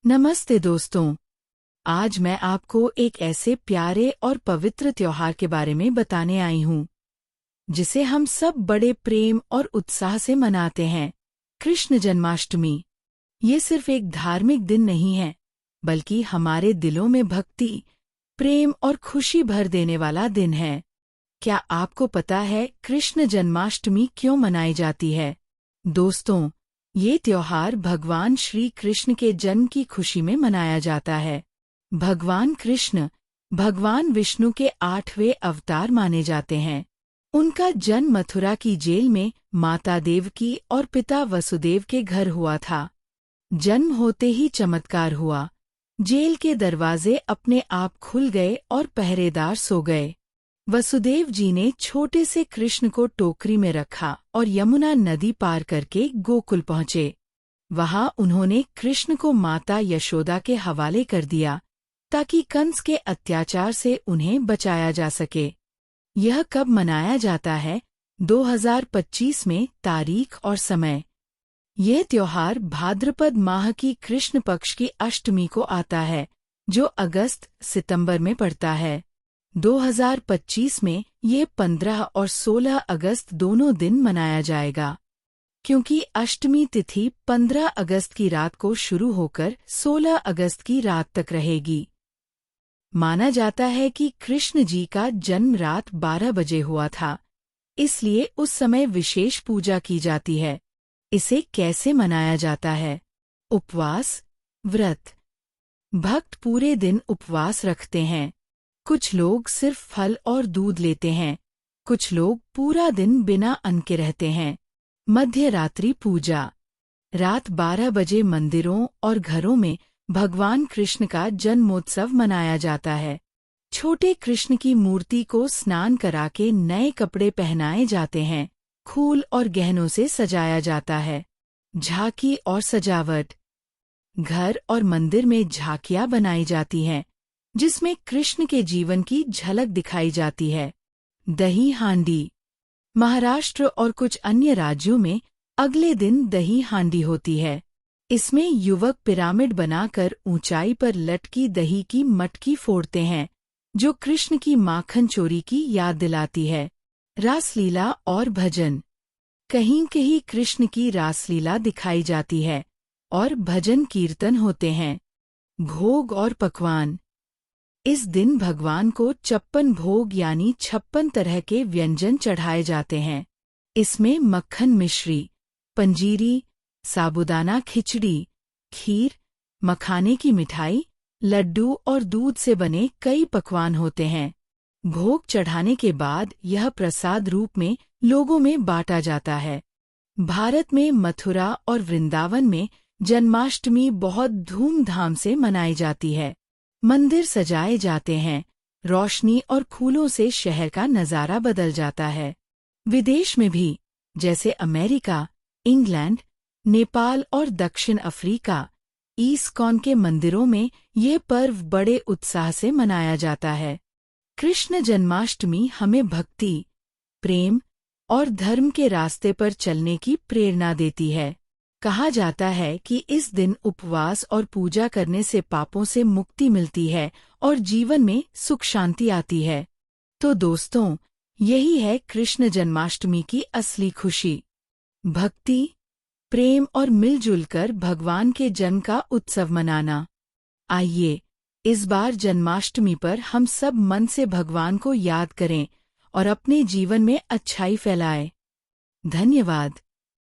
नमस्ते दोस्तों। आज मैं आपको एक ऐसे प्यारे और पवित्र त्योहार के बारे में बताने आई हूँ जिसे हम सब बड़े प्रेम और उत्साह से मनाते हैं, कृष्ण जन्माष्टमी। ये सिर्फ एक धार्मिक दिन नहीं है, बल्कि हमारे दिलों में भक्ति, प्रेम और खुशी भर देने वाला दिन है। क्या आपको पता है कृष्ण जन्माष्टमी क्यों मनाई जाती है? दोस्तों, ये त्योहार भगवान श्री कृष्ण के जन्म की खुशी में मनाया जाता है। भगवान कृष्ण भगवान विष्णु के 8वें अवतार माने जाते हैं। उनका जन्म मथुरा की जेल में माता देवकी और पिता वसुदेव के घर हुआ था। जन्म होते ही चमत्कार हुआ। जेल के दरवाजे अपने आप खुल गए और पहरेदार सो गए। वसुदेव जी ने छोटे से कृष्ण को टोकरी में रखा और यमुना नदी पार करके गोकुल पहुँचे। वहां उन्होंने कृष्ण को माता यशोदा के हवाले कर दिया ताकि कंस के अत्याचार से उन्हें बचाया जा सके। यह कब मनाया जाता है? 2025 में तारीख और समय। यह त्योहार भाद्रपद माह की कृष्ण पक्ष की अष्टमी को आता है, जो अगस्त-सितंबर में पड़ता है। 2025 में ये 15 और 16 अगस्त दोनों दिन मनाया जाएगा, क्योंकि अष्टमी तिथि 15 अगस्त की रात को शुरू होकर 16 अगस्त की रात तक रहेगी। माना जाता है कि कृष्ण जी का जन्म रात 12 बजे हुआ था, इसलिए उस समय विशेष पूजा की जाती है। इसे कैसे मनाया जाता है? उपवास, व्रत। भक्त पूरे दिन उपवास रखते हैं। कुछ लोग सिर्फ फल और दूध लेते हैं, कुछ लोग पूरा दिन बिना अन्न के रहते हैं। मध्य रात्रि पूजा। रात 12 बजे मंदिरों और घरों में भगवान कृष्ण का जन्मोत्सव मनाया जाता है। छोटे कृष्ण की मूर्ति को स्नान करा के नए कपड़े पहनाए जाते हैं, फूल और गहनों से सजाया जाता है। झांकी और सजावट। घर और मंदिर में झांकियां बनाई जाती हैं, जिसमें कृष्ण के जीवन की झलक दिखाई जाती है। दही हांडी। महाराष्ट्र और कुछ अन्य राज्यों में अगले दिन दही हांडी होती है। इसमें युवक पिरामिड बनाकर ऊंचाई पर लटकी दही की मटकी फोड़ते हैं, जो कृष्ण की माखन चोरी की याद दिलाती है। रासलीला और भजन। कहीं कहीं कृष्ण की रासलीला दिखाई जाती है और भजन कीर्तन होते हैं। भोग और पकवान। इस दिन भगवान को 56 भोग यानी 56 तरह के व्यंजन चढ़ाए जाते हैं। इसमें मक्खन मिश्री, पंजीरी, साबूदाना खिचड़ी, खीर, मखाने की मिठाई, लड्डू और दूध से बने कई पकवान होते हैं। भोग चढ़ाने के बाद यह प्रसाद रूप में लोगों में बांटा जाता है। भारत में मथुरा और वृंदावन में जन्माष्टमी बहुत धूमधाम से मनाई जाती है। मंदिर सजाए जाते हैं, रोशनी और फूलों से शहर का नज़ारा बदल जाता है। विदेश में भी, जैसे अमेरिका, इंग्लैंड, नेपाल और दक्षिण अफ्रीका, इस्कॉन के मंदिरों में ये पर्व बड़े उत्साह से मनाया जाता है। कृष्ण जन्माष्टमी हमें भक्ति, प्रेम और धर्म के रास्ते पर चलने की प्रेरणा देती है। कहा जाता है कि इस दिन उपवास और पूजा करने से पापों से मुक्ति मिलती है और जीवन में सुख शांति आती है। तो दोस्तों, यही है कृष्ण जन्माष्टमी की असली खुशी। भक्ति, प्रेम और मिलजुल कर भगवान के जन्म का उत्सव मनाना। आइए, इस बार जन्माष्टमी पर हम सब मन से भगवान को याद करें और अपने जीवन में अच्छाई फैलाएं। धन्यवाद।